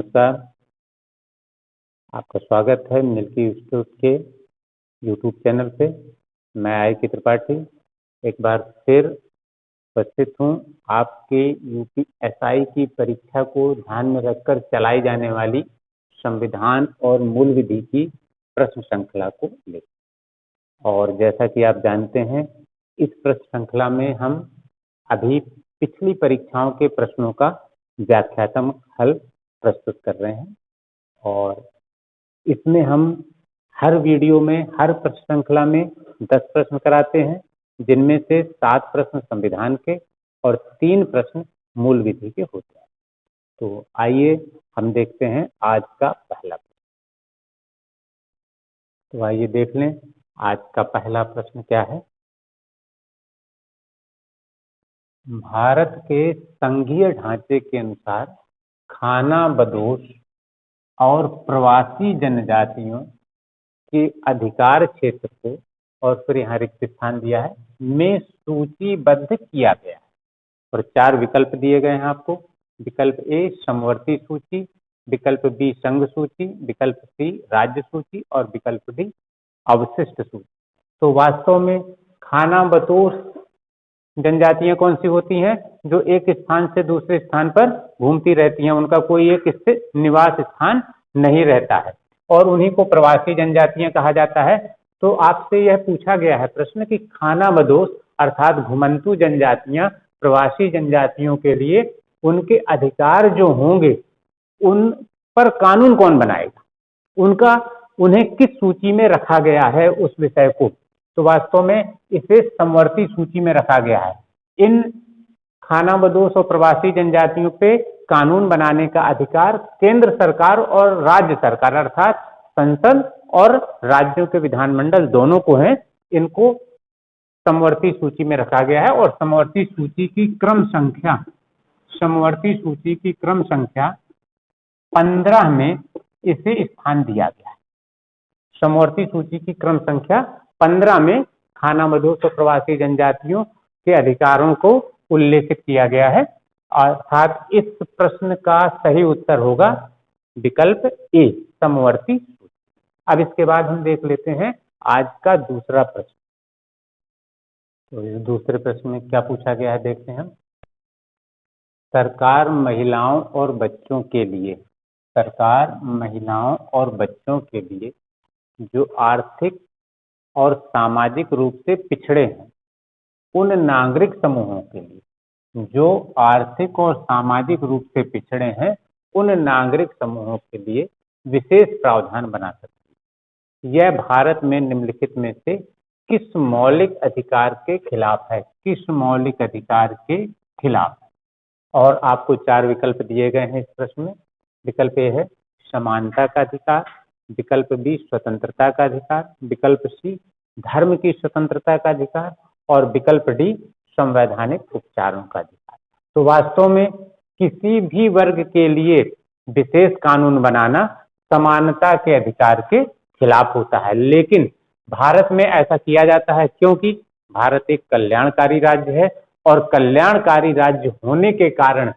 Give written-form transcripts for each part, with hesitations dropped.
नमस्कार। आपका स्वागत है मिल्की इंस्टीट्यूट के यूट्यूब चैनल पे। मैं आई.के. त्रिपाठी एक बार फिर उपस्थित हूँ आपके यूपीएसआई की परीक्षा को ध्यान में रखकर चलाई जाने वाली संविधान और मूल विधि की प्रश्न श्रृंखला को लेकर। और जैसा कि आप जानते हैं, इस प्रश्न श्रृंखला में हम अभी पिछली परीक्षाओं के प्रश्नों का व्याख्यात्मक हल प्रस्तुत कर रहे हैं और इसमें हम हर वीडियो में, हर प्रश्न श्रृंखला में 10 प्रश्न कराते हैं, जिनमें से 7 प्रश्न संविधान के और 3 प्रश्न मूल विधि के होते हैं। तो आइए हम देखते हैं आज का पहला प्रश्न। तो आइए देख लें आज का पहला प्रश्न क्या है। भारत के संघीय ढांचे के अनुसार खानाबदोश और प्रवासी जनजातियों के अधिकार क्षेत्र को, और फिर यहाँ रिक्त स्थान दिया है, में सूचीबद्ध किया गया है और 4 विकल्प दिए गए हैं आपको। विकल्प ए समवर्ती सूची, विकल्प बी संघ सूची, विकल्प सी राज्य सूची और विकल्प डी अवशिष्ट सूची। तो वास्तव में खानाबदोश जनजातियां कौन सी होती हैं? जो एक स्थान से दूसरे स्थान पर घूमती रहती हैं, उनका कोई एक स्थिर निवास स्थान नहीं रहता है और उन्हीं को प्रवासी जनजातियां कहा जाता है। तो आपसे यह पूछा गया है प्रश्न कि खानाबदोश अर्थात घुमंतू जनजातियां, प्रवासी जनजातियों के लिए उनके अधिकार जो होंगे उन पर कानून कौन बनाएगा, उन्हें किस सूची में रखा गया है उस विषय को। तो वास्तव में इसे समवर्ती सूची में रखा गया है। इन खानाबदोश और प्रवासी जनजातियों पे कानून बनाने का अधिकार केंद्र सरकार और राज्य सरकार अर्थात संसद और राज्यों के विधानमंडल दोनों को है। इनको समवर्ती सूची में रखा गया है और समवर्ती सूची की क्रम संख्या 15 में इसे स्थान दिया गया है। समवर्ती सूची की क्रम संख्या 15 में खानाबदोश और प्रवासी जनजातियों के अधिकारों को उल्लेखित किया गया है। अर्थात इस प्रश्न का सही उत्तर होगा विकल्प ए समवर्ती सूची। अब इसके बाद हम देख लेते हैं आज का दूसरा प्रश्न। तो इस दूसरे प्रश्न में क्या पूछा गया है देखते हैं हम। सरकार महिलाओं और बच्चों के लिए जो आर्थिक और सामाजिक रूप से पिछड़े हैं उन नागरिक समूहों के लिए, जो आर्थिक और सामाजिक रूप से पिछड़े हैं उन नागरिक समूहों के लिए विशेष प्रावधान बना सकती है। यह भारत में निम्नलिखित में से किस मौलिक अधिकार के खिलाफ है? और आपको 4 विकल्प दिए गए हैं इस प्रश्न में। विकल्प ए है समानता का अधिकार, विकल्प बी स्वतंत्रता का अधिकार, विकल्प सी धर्म की स्वतंत्रता का अधिकार और विकल्प डी संवैधानिक उपचारों का अधिकार। तो वास्तव में किसी भी वर्ग के लिए विशेष कानून बनाना समानता के अधिकार के खिलाफ होता है, लेकिन भारत में ऐसा किया जाता है क्योंकि भारत एक कल्याणकारी राज्य है और कल्याणकारी राज्य होने के कारण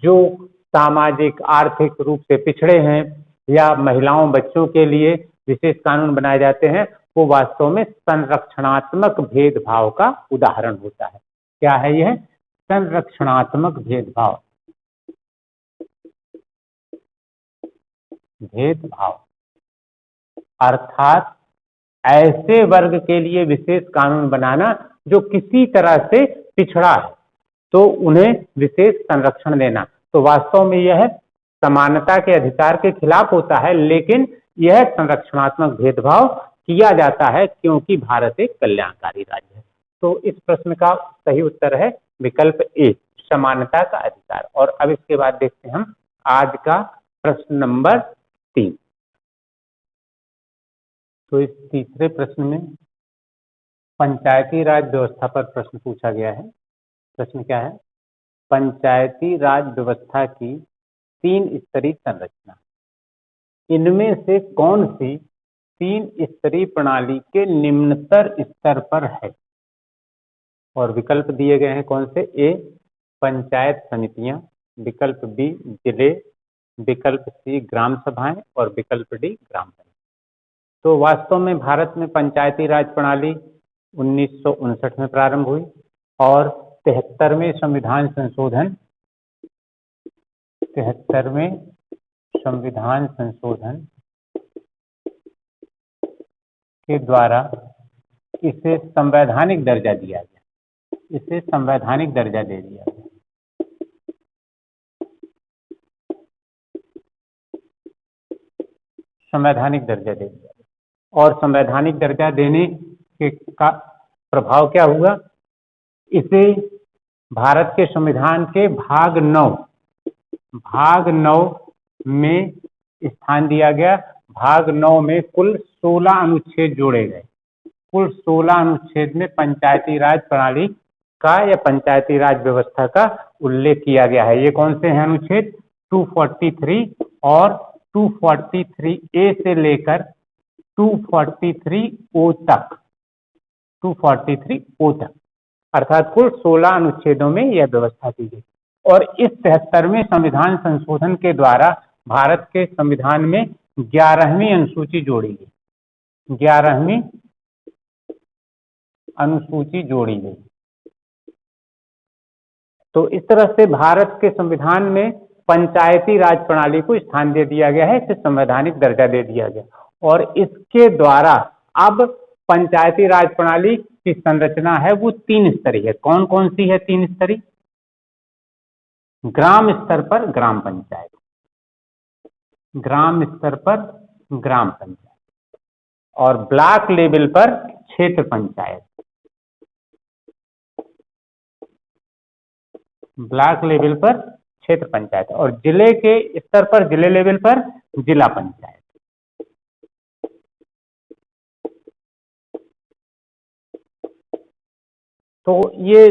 जो सामाजिक आर्थिक रूप से पिछड़े हैं या महिलाओं बच्चों के लिए विशेष कानून बनाए जाते हैं वो वास्तव में संरक्षणात्मक भेदभाव का उदाहरण होता है। क्या है यह? संरक्षणात्मक भेदभाव। अर्थात ऐसे वर्ग के लिए विशेष कानून बनाना जो किसी तरह से पिछड़ा है तो उन्हें विशेष संरक्षण देना। तो वास्तव में यह समानता के अधिकार के खिलाफ होता है, लेकिन यह संरक्षणात्मक भेदभाव किया जाता है क्योंकि भारत एक कल्याणकारी राज्य है। तो इस प्रश्न का सही उत्तर है विकल्प ए समानता का अधिकार। और अब इसके बाद देखते हैं हम आज का प्रश्न नंबर 3। तो इस तीसरे प्रश्न में पंचायती राज व्यवस्था पर प्रश्न पूछा गया है। प्रश्न क्या है? पंचायती राज व्यवस्था की 3 स्तरीय संरचना, इनमें से कौन सी 3 स्तरीय प्रणाली के निम्नतर स्तर पर है? और विकल्प दिए गए हैं कौन से? ए पंचायत समितियां, विकल्प बी जिले, विकल्प सी ग्राम सभाएं और विकल्प डी ग्राम पंचायत। तो वास्तव में भारत में पंचायती राज प्रणाली 1959 में प्रारंभ हुई और 73वें संविधान संशोधन के द्वारा इसे संवैधानिक दर्जा दिया गया, इसे संवैधानिक दर्जा दे दिया गया। संवैधानिक दर्जा दे दिया गया और संवैधानिक दर्जा देने के का प्रभाव क्या हुआ, इसे भारत के संविधान के भाग 9 में स्थान दिया गया। भाग 9 में कुल 16 अनुच्छेद जोड़े गए। कुल 16 अनुच्छेद में पंचायती राज प्रणाली का या पंचायती राज व्यवस्था का उल्लेख किया गया है। ये कौन से हैं अनुच्छेद? 243 और 243A से लेकर 243O तक, 243O तक, अर्थात कुल 16 अनुच्छेदों में यह व्यवस्था की गई। और इस 73वें संविधान संशोधन के द्वारा भारत के संविधान में 11वीं अनुसूची जोड़ी गई, 11वीं अनुसूची जोड़ी गई। तो इस तरह से भारत के संविधान में पंचायती राज प्रणाली को स्थान दे दिया गया है, इसे संवैधानिक दर्जा दे दिया गया। और इसके द्वारा अब पंचायती राज प्रणाली की संरचना है वो 3 स्तरीय है। कौन कौन सी है 3 स्तरीय? ग्राम स्तर पर ग्राम पंचायत, ग्राम स्तर पर ग्राम पंचायत, और ब्लॉक लेवल पर क्षेत्र पंचायत, ब्लॉक लेवल पर क्षेत्र पंचायत, और जिले के स्तर पर, जिले लेवल पर जिला पंचायत। तो ये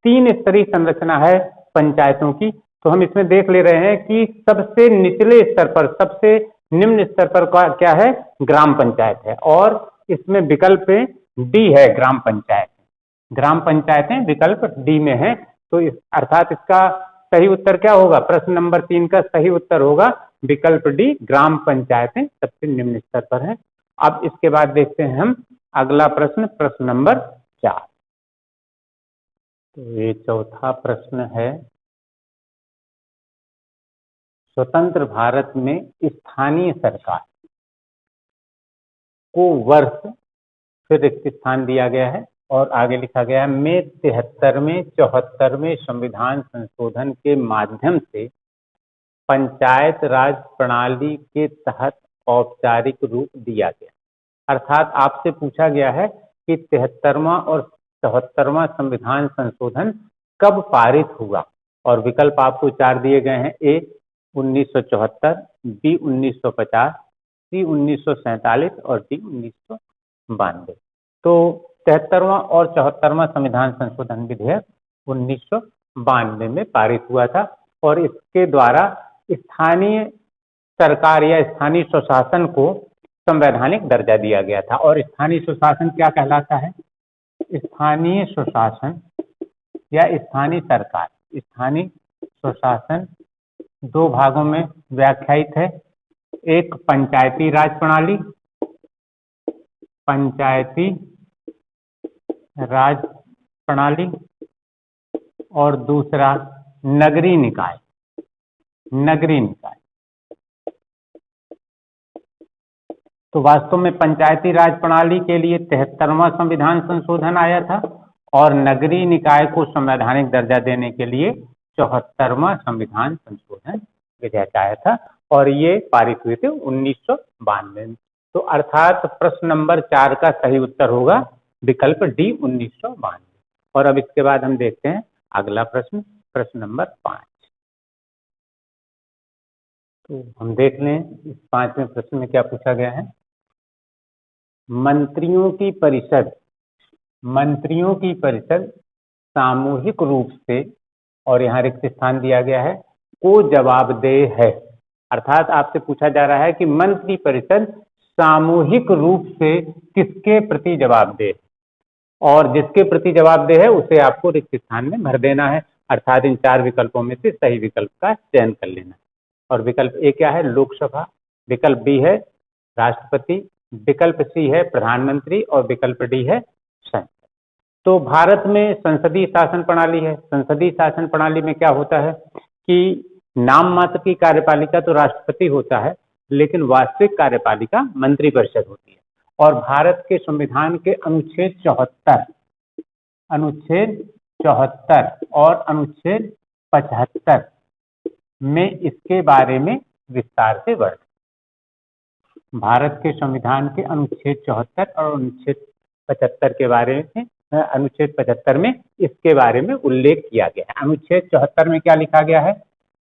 3 स्तरीय संरचना है पंचायतों की। तो हम इसमें देख ले रहे हैं कि सबसे निचले स्तर पर, सबसे निम्न स्तर पर क्या है? ग्राम पंचायत है, और इसमें विकल्प डी है ग्राम पंचायत। ग्राम पंचायतें विकल्प डी में है। तो अर्थात इसका सही उत्तर क्या होगा? प्रश्न नंबर 3 का सही उत्तर होगा विकल्प डी, ग्राम पंचायतें सबसे निम्न स्तर पर है। अब इसके बाद देखते हैं हम अगला प्रश्न, प्रश्न नंबर 4। तो ये चौथा प्रश्न है, स्वतंत्र भारत में स्थानीय सरकार को वर्ष, फिर रिक्त स्थान दिया गया है और आगे लिखा गया है, में 73वें 74वें संविधान संशोधन के माध्यम से पंचायत राज प्रणाली के तहत औपचारिक रूप दिया गया। अर्थात आपसे पूछा गया है कि 73वां और 74वां संविधान संशोधन कब पारित हुआ, और विकल्प आपको 4 दिए गए हैं। ए 1974, बी 1950, सी 1947 और डी 1992। तो 73वां और 74वां संविधान संशोधन विधेयक 1992 में पारित हुआ था, और इसके द्वारा स्थानीय सरकार या स्थानीय स्वशासन को संवैधानिक दर्जा दिया गया था। और स्थानीय स्वशासन क्या कहलाता है? स्थानीय स्वशासन या स्थानीय सरकार, स्थानीय स्वशासन 2 भागों में व्याख्यायित है। एक पंचायती राज प्रणाली, पंचायती राज प्रणाली, और दूसरा नगरीय निकाय, नगरीय निकाय। तो वास्तव में पंचायती राज प्रणाली के लिए 73वां संविधान संशोधन आया था, और नगरीय निकाय को संवैधानिक दर्जा देने के लिए 74वां संविधान संशोधन विधेयक आया था, और ये पारित हुए थे 1992 में। तो अर्थात प्रश्न नंबर 4 का सही उत्तर होगा विकल्प डी 1992। और अब इसके बाद हम देखते हैं अगला प्रश्न, प्रश्न नंबर 5। तो हम देख लें इस 5वें प्रश्न में क्या पूछा गया है। मंत्रियों की परिषद सामूहिक रूप से, और यहाँ रिक्त स्थान दिया गया है, को जवाबदेह है। अर्थात आपसे पूछा जा रहा है कि मंत्री परिषद सामूहिक रूप से किसके प्रति जवाबदेह, और जिसके प्रति जवाबदेह है उसे आपको रिक्त स्थान में भर देना है। अर्थात इन 4 विकल्पों में से सही विकल्प का चयन कर लेना। और विकल्प ए क्या है, लोकसभा, विकल्प बी है राष्ट्रपति, विकल्प सी है प्रधानमंत्री और विकल्प डी है संसद। तो भारत में संसदीय शासन प्रणाली है। संसदीय शासन प्रणाली में क्या होता है कि नाम मात्र की कार्यपालिका तो राष्ट्रपति होता है, लेकिन वास्तविक कार्यपालिका मंत्रिपरिषद होती है। और भारत के संविधान के अनुच्छेद 74 और अनुच्छेद 75 में इसके बारे में विस्तार से वर्णन। भारत के संविधान के अनुच्छेद 74 और अनुच्छेद 75 के बारे में, अनुच्छेद 75 में इसके बारे में उल्लेख किया गया है। अनुच्छेद 74 में क्या लिखा गया है,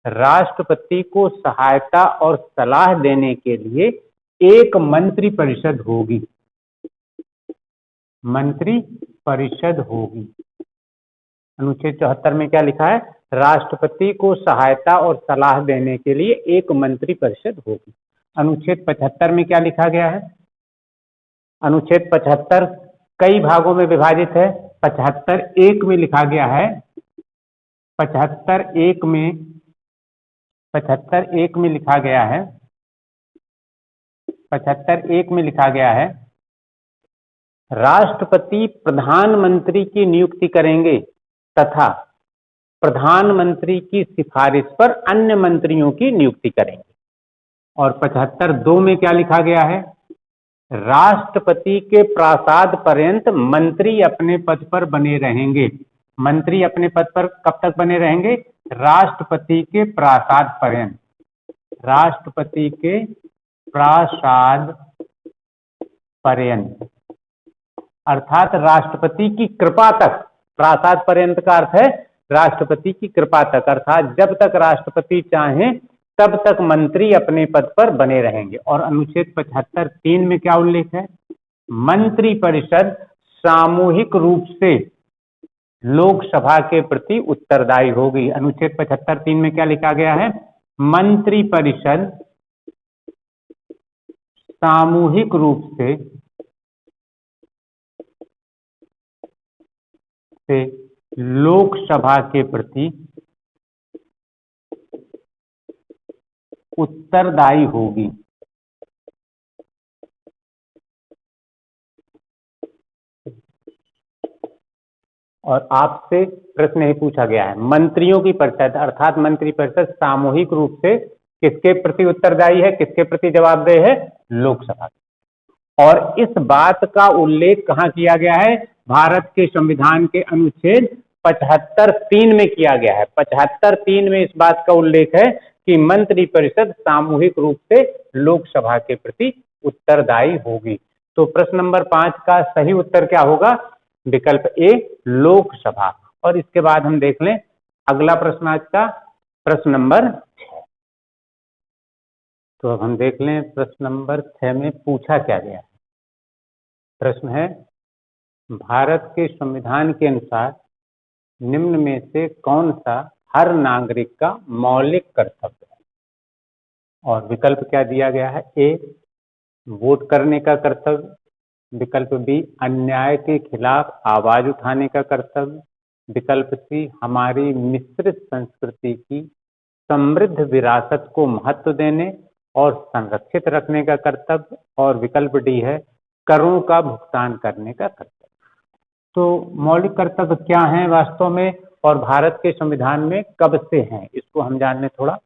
राष्ट्रपति को सहायता और सलाह देने के लिए एक मंत्री परिषद होगी, मंत्री परिषद होगी। अनुच्छेद 74 में क्या लिखा है, राष्ट्रपति को सहायता और सलाह देने के लिए एक मंत्री परिषद होगी। अनुच्छेद 75 में क्या लिखा गया है, अनुच्छेद 75 कई भागों में विभाजित है। 75(1) में लिखा गया है, 75(1) में लिखा गया है, 75(1) में लिखा गया है, राष्ट्रपति प्रधानमंत्री की नियुक्ति करेंगे तथा प्रधानमंत्री की सिफारिश पर अन्य मंत्रियों की नियुक्ति करेंगे। और 75(2) में क्या लिखा गया है, राष्ट्रपति के प्रासाद पर्यंत मंत्री अपने पद पर बने रहेंगे। मंत्री अपने पद पर कब तक बने रहेंगे, राष्ट्रपति के प्रासाद पर्यंत, राष्ट्रपति के प्रासाद पर्यंत, अर्थात राष्ट्रपति की कृपा तक। प्रासाद पर्यंत का अर्थ है राष्ट्रपति की कृपा तक, अर्थात जब तक राष्ट्रपति चाहें तब तक मंत्री अपने पद पर बने रहेंगे। और अनुच्छेद 75(3) में क्या उल्लेख है, मंत्री परिषद सामूहिक रूप से लोकसभा के प्रति उत्तरदायी होगी। अनुच्छेद 75(3) में क्या लिखा गया है, मंत्री परिषद सामूहिक रूप से लोकसभा के प्रति उत्तरदायी होगी। और आपसे प्रश्न ही पूछा गया है, मंत्रियों की परिषद अर्थात मंत्रिपरिषद सामूहिक रूप से किसके प्रति उत्तरदायी है, किसके प्रति जवाबदेह है, लोकसभा। और इस बात का उल्लेख कहां किया गया है, भारत के संविधान के अनुच्छेद 75(3) में किया गया है। 75(3) में इस बात का उल्लेख है कि मंत्रिपरिषद सामूहिक रूप से लोकसभा के प्रति उत्तरदायी होगी। तो प्रश्न नंबर 5 का सही उत्तर क्या होगा, विकल्प ए लोकसभा। और इसके बाद हम देख लें अगला प्रश्न आज का, प्रश्न नंबर 6। तो अब हम देख लें प्रश्न नंबर 6 में पूछा क्या गया है। प्रश्न है, भारत के संविधान के अनुसार निम्न में से कौन सा हर नागरिक का मौलिक कर्तव्य है। और विकल्प क्या दिया गया है, ए वोट करने का कर्तव्य, विकल्प बी अन्याय के खिलाफ आवाज उठाने का कर्तव्य, विकल्प सी हमारी मिश्रित संस्कृति की समृद्ध विरासत को महत्व देने और संरक्षित रखने का कर्तव्य, और विकल्प डी है करों का भुगतान करने का कर्तव्य। तो मौलिक कर्तव्य क्या हैं वास्तव में और भारत के संविधान में कब से हैं, इसको हम जान लें थोड़ा।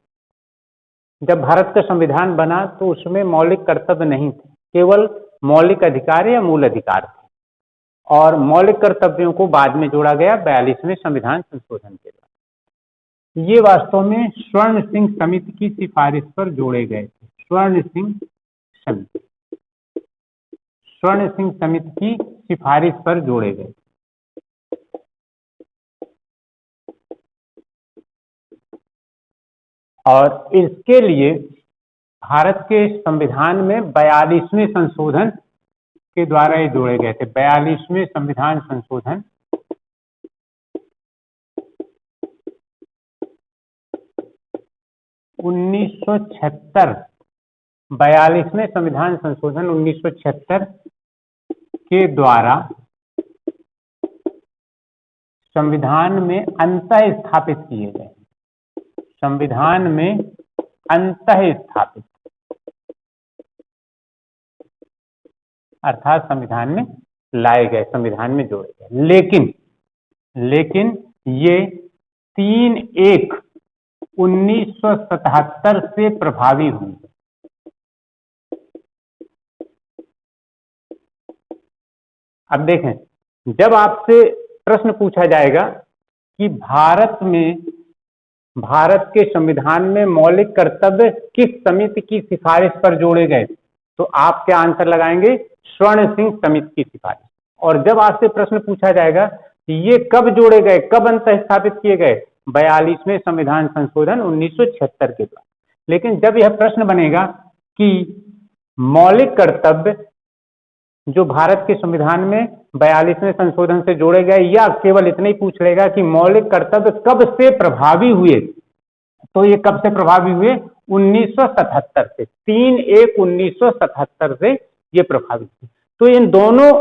जब भारत का संविधान बना तो उसमें मौलिक कर्तव्य नहीं थे, केवल मौलिक अधिकार या मूल अधिकार थे। और मौलिक कर्तव्यों को बाद में जोड़ा गया 42वें संविधान संशोधन के द्वारा। ये वास्तव में स्वर्ण सिंह समिति की सिफारिश पर जोड़े गए थे। स्वर्ण सिंह समिति की सिफारिश पर जोड़े गए। और इसके लिए भारत के संविधान में 42वें संशोधन के द्वारा ये जोड़े गए थे। 42वें संविधान संशोधन 1976, 42वें संविधान संशोधन 1976 के द्वारा संविधान में अंतः स्थापित किए गए। संविधान में अंतः स्थापित, अर्थात संविधान में लाए गए, संविधान में जोड़े गए। लेकिन ये 3/1/1977 से प्रभावी हुई। अब देखें, जब आपसे प्रश्न पूछा जाएगा कि भारत के संविधान में मौलिक कर्तव्य किस समिति की सिफारिश पर जोड़े गए, तो आप क्या आंसर लगाएंगे? स्वर्ण सिंह समिति की सिफारिश। और जब आपसे प्रश्न पूछा जाएगा कि ये कब जोड़े गए, कब अंतः स्थापित किए गए, 42वें संविधान संशोधन 1976 के बाद। लेकिन जब यह प्रश्न बनेगा कि मौलिक कर्तव्य जो भारत के संविधान में 42वें संशोधन से जोड़े गए, या केवल इतना ही पूछ लेगा कि मौलिक कर्तव्य कब से प्रभावी हुए, तो ये कब से प्रभावी हुए? 1977 से, 3/1/1977 से ये प्रभावी हुए। तो इन दोनों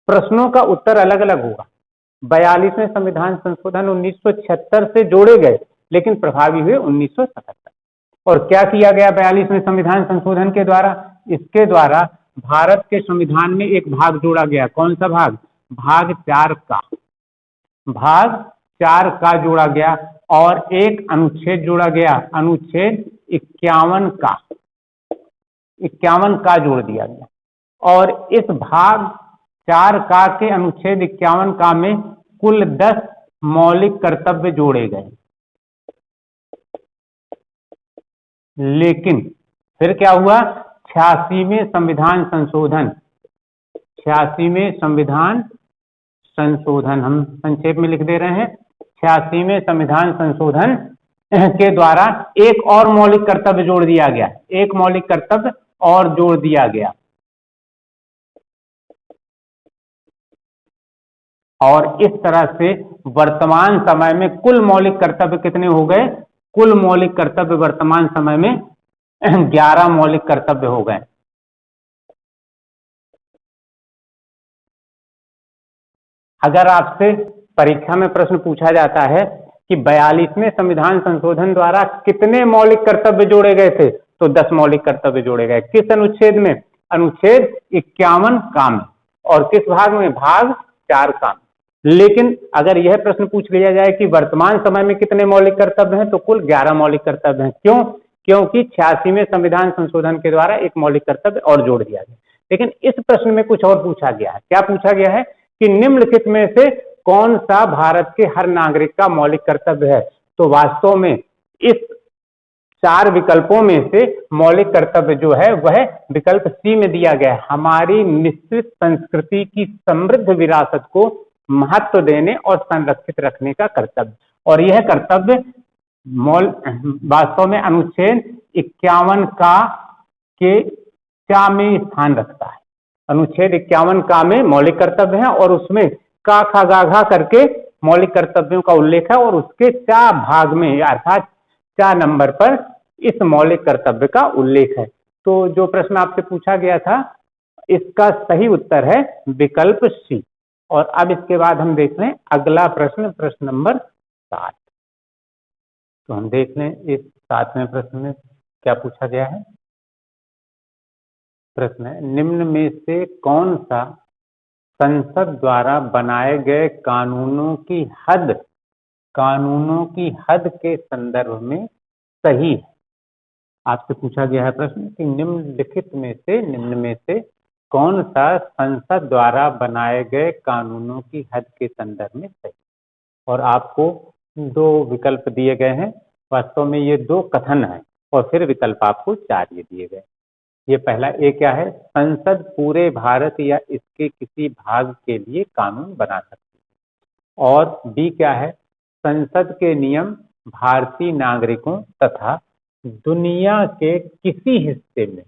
प्रश्नों का उत्तर अलग अलग होगा। 42वें संविधान संशोधन 1976 से जोड़े गए लेकिन प्रभावी हुए 1977। और क्या किया गया 42वें संविधान संशोधन के द्वारा? इसके द्वारा भारत के संविधान में एक भाग जोड़ा गया। कौन सा भाग? भाग 4 का, भाग 4 का जोड़ा गया, और एक अनुच्छेद जोड़ा गया, अनुच्छेद 51 का जोड़ दिया गया। और इस भाग 4 का के अनुच्छेद 51 का में कुल 10 मौलिक कर्तव्य जोड़े गए। लेकिन फिर क्या हुआ? 86वें संविधान संशोधन, हम संक्षेप में लिख दे रहे हैं, 86वें संविधान संशोधन के द्वारा एक और मौलिक कर्तव्य जोड़ दिया गया, एक मौलिक कर्तव्य और जोड़ दिया गया। और इस तरह से वर्तमान समय में कुल मौलिक कर्तव्य कितने हो गए? कुल मौलिक कर्तव्य वर्तमान समय में 11 मौलिक कर्तव्य हो गए। अगर आपसे परीक्षा में प्रश्न पूछा जाता है कि 42वें संविधान संशोधन द्वारा कितने मौलिक कर्तव्य जोड़े गए थे, तो 10 मौलिक कर्तव्य जोड़े गए। किस अनुच्छेद में? अनुच्छेद 51 का में। और किस भाग में? भाग 4 का में। लेकिन अगर यह प्रश्न पूछ लिया जाए कि वर्तमान समय में कितने मौलिक कर्तव्य हैं, तो कुल 11 मौलिक कर्तव्य हैं। क्यों? क्योंकि 86वें संविधान संशोधन के द्वारा एक मौलिक कर्तव्य और जोड़ दिया गया। लेकिन इस प्रश्न में कुछ और पूछा गया है। क्या पूछा गया है कि निम्नलिखित में से कौन सा भारत के हर नागरिक का मौलिक कर्तव्य है? तो वास्तव में इस 4 विकल्पों में से मौलिक कर्तव्य जो है वह विकल्प सी में दिया गया है, हमारी मिश्रित संस्कृति की समृद्ध विरासत को महत्व देने और संरक्षित रखने का कर्तव्य। और यह कर्तव्य वास्तव में अनुच्छेद 51 का के क्या में स्थान रखता है। अनुच्छेद 51 का में मौलिक कर्तव्य है और उसमें का खा गा घा करके मौलिक कर्तव्यों का उल्लेख है, और उसके 4 भाग में अर्थात 4 नंबर पर इस मौलिक कर्तव्य का उल्लेख है। तो जो प्रश्न आपसे पूछा गया था इसका सही उत्तर है विकल्प सी। और अब इसके बाद हम देख लें अगला प्रश्न, प्रश्न नंबर 7। तो हम देख लें इस 7वें प्रश्न में क्या पूछा गया है। प्रश्न है, निम्न में से कौन सा संसद द्वारा बनाए गए कानूनों की हद के संदर्भ में सही है? आपसे पूछा गया है प्रश्न कि निम्न में से कौन सा संसद द्वारा बनाए गए कानूनों की हद के संदर्भ में सही। और आपको 2 विकल्प दिए गए हैं। वास्तव में ये 2 कथन है और फिर विकल्प आपको 4 ये दिए गए। ये पहला ए क्या है? संसद पूरे भारत या इसके किसी भाग के लिए कानून बना सकती है। और बी क्या है? संसद के नियम भारतीय नागरिकों तथा दुनिया के किसी हिस्से में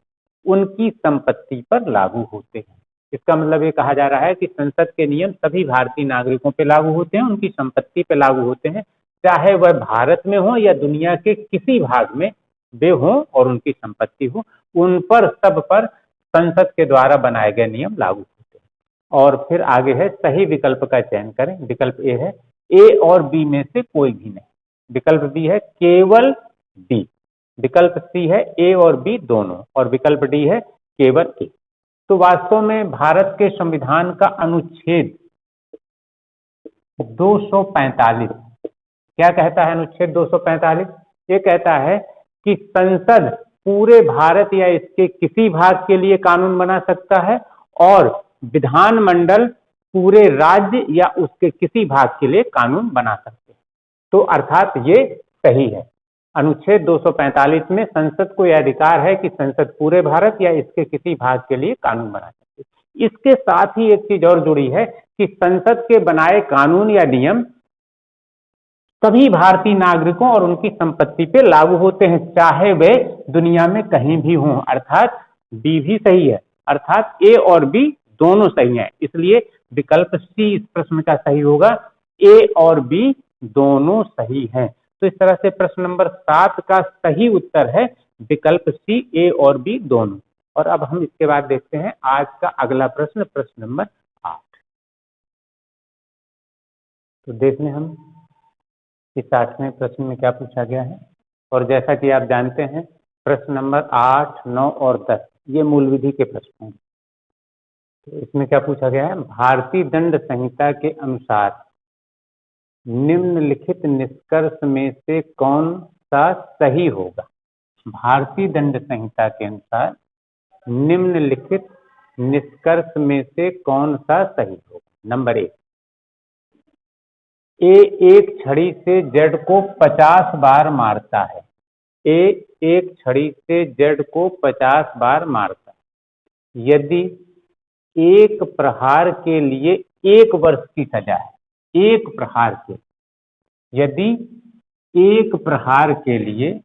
उनकी संपत्ति पर लागू होते हैं। इसका मतलब ये कहा जा रहा है कि संसद के नियम सभी भारतीय नागरिकों पर लागू होते हैं, उनकी संपत्ति पर लागू होते हैं, चाहे वह भारत में हो या दुनिया के किसी भाग में वे हों और उनकी संपत्ति हो, उन पर सब पर संसद के द्वारा बनाए गए नियम लागू होते हैं। और फिर आगे है सही विकल्प का चयन करें। विकल्प ए है ए और बी में से कोई भी नहीं। विकल्प बी है केवल बी। विकल्प सी है ए और बी दोनों, और विकल्प डी है केवल ए। तो वास्तव में भारत के संविधान का अनुच्छेद 245 क्या कहता है? अनुच्छेद 245 ये कहता है कि संसद पूरे भारत या इसके किसी भाग के लिए कानून बना सकता है और विधानमंडल पूरे राज्य या उसके किसी भाग के लिए कानून बना सकते हैं। तो अर्थात ये सही है। अनुच्छेद 245 में संसद को यह अधिकार है कि संसद पूरे भारत या इसके किसी भाग के लिए कानून बना सकती है। इसके साथ ही एक चीज और जुड़ी है कि संसद के बनाए कानून या नियम सभी भारतीय नागरिकों और उनकी संपत्ति पे लागू होते हैं, चाहे वे दुनिया में कहीं भी हों। अर्थात बी भी सही है, अर्थात ए और बी दोनों सही हैं। इसलिए विकल्प सी इस प्रश्न का सही होगा, ए और बी दोनों सही हैं। तो इस तरह से प्रश्न नंबर 7 का सही उत्तर है विकल्प सी, ए और बी दोनों। और अब हम इसके बाद देखते हैं आज का अगला प्रश्न, प्रश्न नंबर 8। तो देख लें हम इस 8वें प्रश्न में क्या पूछा गया है। और जैसा कि आप जानते हैं प्रश्न नंबर 8, 9 और 10 ये मूल विधि के प्रश्न हैं। तो इसमें क्या पूछा गया है? भारतीय दंड संहिता के अनुसार निम्नलिखित निष्कर्ष में से कौन सा सही होगा? भारतीय दंड संहिता के अनुसार निम्नलिखित निष्कर्ष में से कौन सा सही होगा? नंबर 1, ए एक छड़ी से जेड को 50 बार मारता है। ए एक छड़ी से जेड को 50 बार मारता है। यदि एक प्रहार के लिए 1 वर्ष की सजा है, एक प्रहार के, यदि एक प्रहार के लिए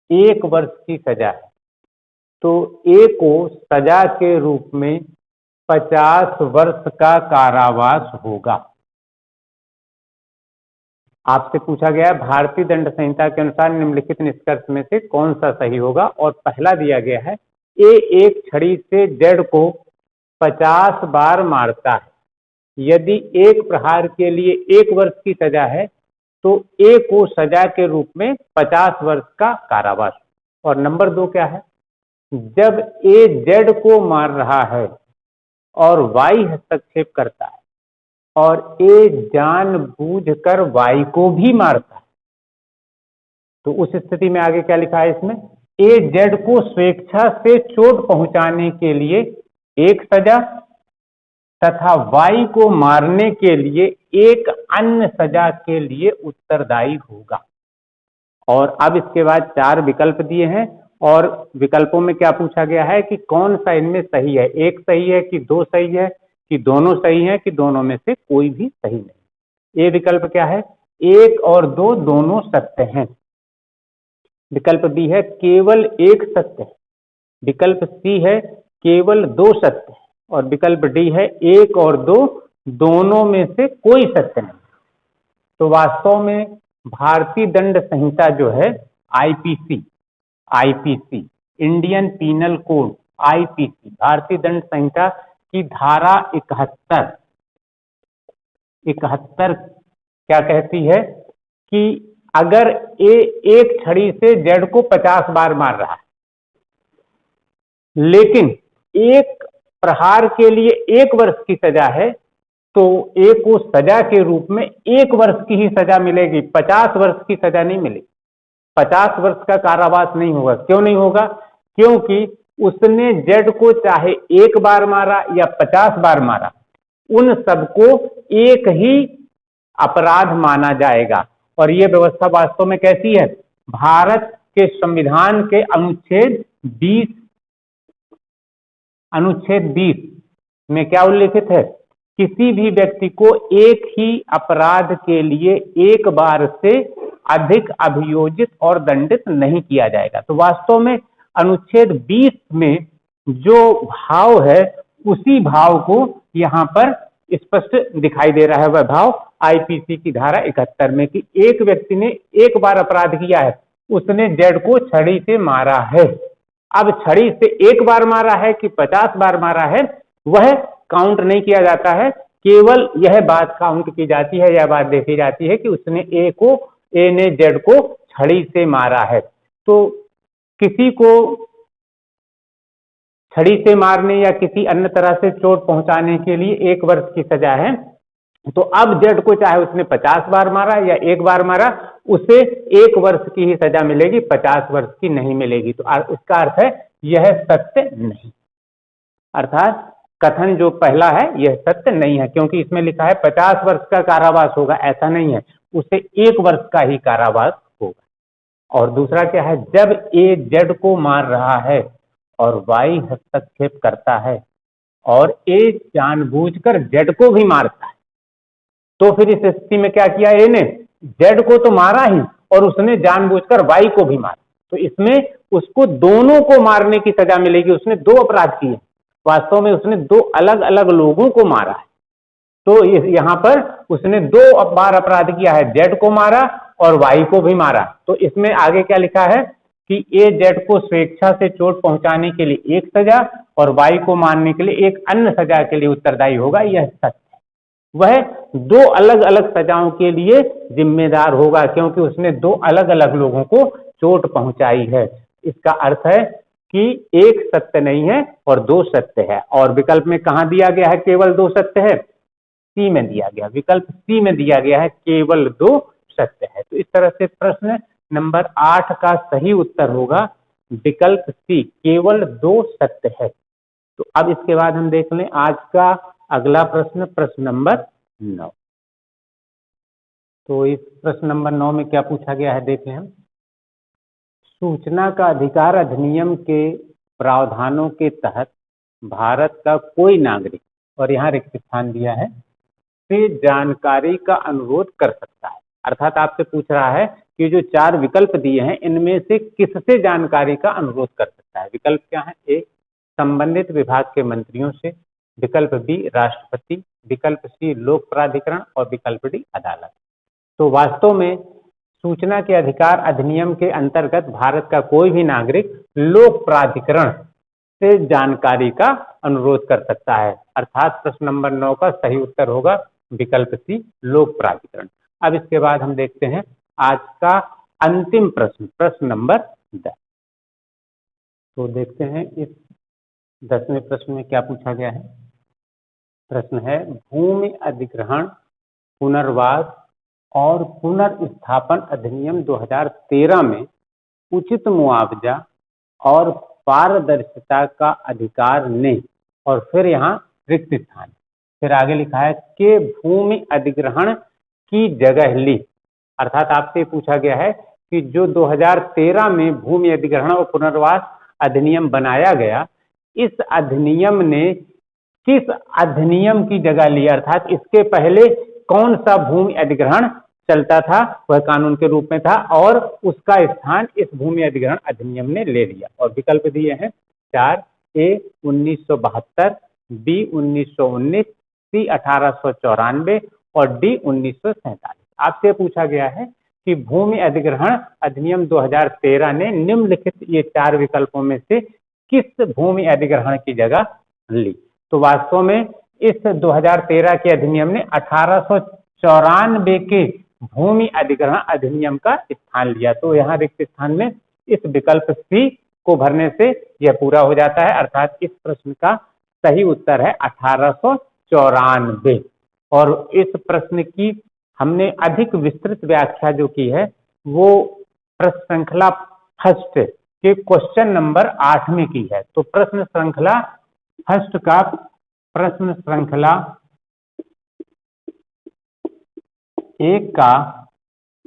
1 वर्ष की सजा है तो ए को सजा के रूप में 50 वर्ष का कारावास होगा। आपसे पूछा गया है भारतीय दंड संहिता के अनुसार निम्नलिखित निष्कर्ष में से कौन सा सही होगा, और पहला दिया गया है ए एक छड़ी से जेड को 50 बार मारता है। यदि एक प्रहार के लिए 1 वर्ष की सजा है तो ए को सजा के रूप में 50 वर्ष का कारावास। और नंबर 2 क्या है? जब ए जेड को मार रहा है और वाई हस्तक्षेप करता है और ए जानबूझकर वाई को भी मारता है, तो उस स्थिति में आगे क्या लिखा है इसमें? ए जेड को स्वेच्छा से चोट पहुंचाने के लिए 1 सजा तथा वाई को मारने के लिए 1 अन्य सजा के लिए उत्तरदायी होगा। और अब इसके बाद 4 विकल्प दिए हैं और विकल्पों में क्या पूछा गया है कि कौन सा इनमें सही है? 1 सही है कि 2 सही है कि दोनों सही है कि दोनों में से कोई भी सही नहीं। ए विकल्प क्या है? 1 और 2 दोनों सत्य हैं। विकल्प बी है केवल 1 सत्य है। विकल्प सी है केवल 2 सत्य है। और विकल्प डी है 1 और 2 दोनों में से कोई सत्य नहीं। तो वास्तव में भारतीय दंड संहिता जो है IPC, Indian penal code, IPC, भारतीय दंड संहिता की धारा 71 क्या कहती है कि अगर ए एक छड़ी से जेड को 50 बार मार रहा है लेकिन एक प्रहार के लिए 1 वर्ष की सजा है तो ए को सजा के रूप में 1 वर्ष की ही सजा मिलेगी, 50 वर्ष की सजा नहीं मिलेगी। 50 वर्ष का कारावास नहीं होगा। क्यों नहीं होगा? क्योंकि उसने जेड को चाहे 1 बार मारा या 50 बार मारा, उन सबको एक ही अपराध माना जाएगा। और यह व्यवस्था वास्तव में कैसी है? भारत के संविधान के अनुच्छेद 20 में क्या उल्लेखित है? किसी भी व्यक्ति को एक ही अपराध के लिए 1 बार से अधिक अभियोजित और दंडित नहीं किया जाएगा। तो वास्तव में अनुच्छेद 20 में जो भाव है उसी भाव को यहां पर स्पष्ट दिखाई दे रहा है। वह भाव आईपीसी की धारा 71 में कि एक व्यक्ति ने 1 बार अपराध किया है, उसने जेड को छड़ी से मारा है। अब छड़ी से 1 बार मारा है कि 50 बार मारा है वह काउंट नहीं किया जाता है। केवल यह बात काउंट की जाती है, यह बात देखी जाती है कि उसने ए ने जेड को छड़ी से मारा है। तो किसी को छड़ी से मारने या किसी अन्य तरह से चोट पहुंचाने के लिए 1 वर्ष की सजा है, तो अब जज को चाहे उसने 50 बार मारा या 1 बार मारा, उसे 1 वर्ष की ही सजा मिलेगी, 50 वर्ष की नहीं मिलेगी। तो इसका अर्थ है यह सत्य नहीं, अर्थात कथन जो पहला है यह सत्य नहीं है, क्योंकि इसमें लिखा है 50 वर्ष का कारावास होगा, ऐसा नहीं है, उसे 1 वर्ष का ही कारावास होगा। और दूसरा क्या है, जब ए जड को मार रहा है और वाई हस्तक्षेप करता है और ए जानबूझकर जड को भी मारता है, तो फिर इस स्थिति में क्या किया, ए ने जेड को तो मारा ही और उसने जानबूझकर वाई को भी मारा, तो इसमें उसको दोनों को मारने की सजा मिलेगी। उसने 2 अपराध किए, वास्तव में उसने 2 अलग अलग लोगों को मारा है। तो यहां पर उसने 2 बार अपराध किया है, जेड को मारा और वाई को भी मारा। तो इसमें आगे क्या लिखा है कि ए जेड को स्वेच्छा से चोट पहुंचाने के लिए 1 सजा और वाई को मारने के लिए 1 अन्य सजा के लिए उत्तरदायी होगा, यह सत्य है। वह 2 अलग अलग सजाओं के लिए जिम्मेदार होगा, क्योंकि उसने 2 अलग अलग लोगों को चोट पहुंचाई है। इसका अर्थ है कि 1 सत्य नहीं है और 2 सत्य है। और विकल्प में कहां दिया गया है केवल 2 सत्य है, सी में दिया गया, विकल्प सी में दिया गया है केवल 2 सत्य है। तो इस तरह से प्रश्न नंबर 8 का सही उत्तर होगा विकल्प सी, केवल 2 सत्य है। तो अब इसके बाद हम देख लें आज का अगला प्रश्न, प्रश्न नंबर 9। तो इस प्रश्न नंबर 9 में क्या पूछा गया है देख लें हम। सूचना का अधिकार अधिनियम के प्रावधानों के तहत भारत का कोई नागरिक, और यहाँ रिक्त स्थान दिया है, से जानकारी का अनुरोध कर सकता है। अर्थात आपसे पूछ रहा है कि जो 4 विकल्प दिए हैं इनमें से किससे जानकारी का अनुरोध कर सकता है। विकल्प क्या है, ए संबंधित विभाग के मंत्रियों से, विकल्प बी राष्ट्रपति, विकल्प सी लोक प्राधिकरण और विकल्प डी अदालत। तो वास्तव में सूचना के अधिकार अधिनियम के अंतर्गत भारत का कोई भी नागरिक लोक प्राधिकरण से जानकारी का अनुरोध कर सकता है। अर्थात प्रश्न नंबर 9 का सही उत्तर होगा विकल्प सी लोक प्राधिकरण। अब इसके बाद हम देखते हैं आज का अंतिम प्रश्न, प्रश्न नंबर 10। तो देखते हैं इस 10वें प्रश्न में क्या पूछा गया है। प्रश्न है, भूमि अधिग्रहण, पुनर्वास और पुनर्स्थापन अधिनियम 2013 में उचित मुआवजा और पारदर्शिता का अधिकार ने, और फिर यहाँ रिक्त स्थान, फिर आगे लिखा है कि भूमि अधिग्रहण की जगह ली। अर्थात आपसे पूछा गया है कि जो 2013 में भूमि अधिग्रहण और पुनर्वास अधिनियम बनाया गया, इस अधिनियम ने किस अधिनियम की जगह ली, अर्थात इसके पहले कौन सा भूमि अधिग्रहण चलता था, वह कानून के रूप में था, और उसका स्थान इस भूमि अधिग्रहण अधिनियम ने ले लिया। और विकल्प दिए हैं 4, ए 1972, बी 1919, सी 1894 और डी 1947। आपसे पूछा गया है कि भूमि अधिग्रहण अधिनियम 2013 ने निम्नलिखित ये 4 विकल्पों में से किस भूमि अधिग्रहण की जगह ली। तो वास्तव में इस 2013 के अधिनियम ने 1894 के भूमि अधिग्रहण अधिनियम का स्थान लिया। तो यहाँ रिक्त स्थान में इस विकल्प सी को भरने से यह पूरा हो जाता है। अर्थात इस प्रश्न का सही उत्तर है 1894। और इस प्रश्न की हमने अधिक विस्तृत व्याख्या जो की है वो प्रश्न श्रृंखला फर्स्ट के क्वेश्चन नंबर 8 में की है। तो प्रश्न श्रृंखला फर्स्ट का प्रश्न श्रृंखला 1 का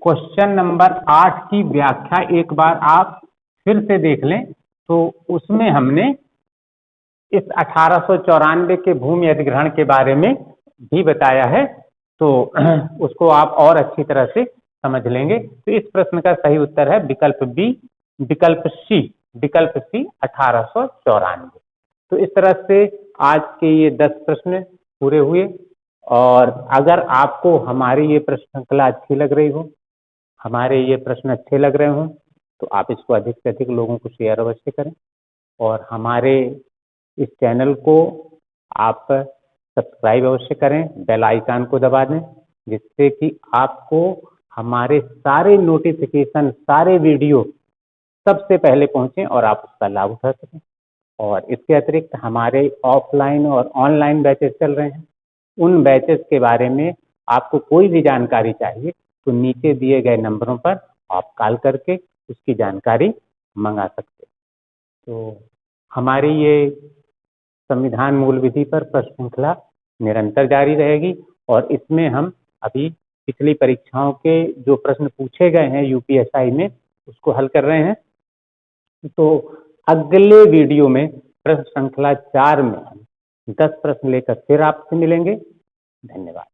क्वेश्चन नंबर 8 की व्याख्या एक बार आप फिर से देख लें, तो उसमें हमने इस 1894 के भूमि अधिग्रहण के बारे में भी बताया है, तो उसको आप और अच्छी तरह से समझ लेंगे। तो इस प्रश्न का सही उत्तर है विकल्प बी, विकल्प सी 1894। तो इस तरह से आज के ये 10 प्रश्न पूरे हुए। और अगर आपको हमारी ये प्रश्न श्रृंखला अच्छी लग रही हो, हमारे ये प्रश्न अच्छे लग रहे हों, तो आप इसको अधिक से अधिक लोगों को शेयर अवश्य करें। और हमारे इस चैनल को आप सब्सक्राइब अवश्य करें, बेल आइकन को दबा दें, जिससे कि आपको हमारे सारे नोटिफिकेशन, सारे वीडियो सबसे पहले पहुंचें और आप उसका लाभ उठा सकें। और इसके अतिरिक्त हमारे ऑफलाइन और ऑनलाइन बैचेस चल रहे हैं। उन बैचेस के बारे में आपको कोई भी जानकारी चाहिए तो नीचे दिए गए नंबरों पर आप कॉल करके उसकी जानकारी मंगा सकते हैं। तो हमारी ये संविधान मूल विधि पर प्रश्न श्रृंखला निरंतर जारी रहेगी और इसमें हम अभी पिछली परीक्षाओं के जो प्रश्न पूछे गए हैं यूपीएसआई में उसको हल कर रहे हैं। तो अगले वीडियो में प्रश्न श्रृंखला 4 में हम 10 प्रश्न लेकर फिर आपसे मिलेंगे। धन्यवाद।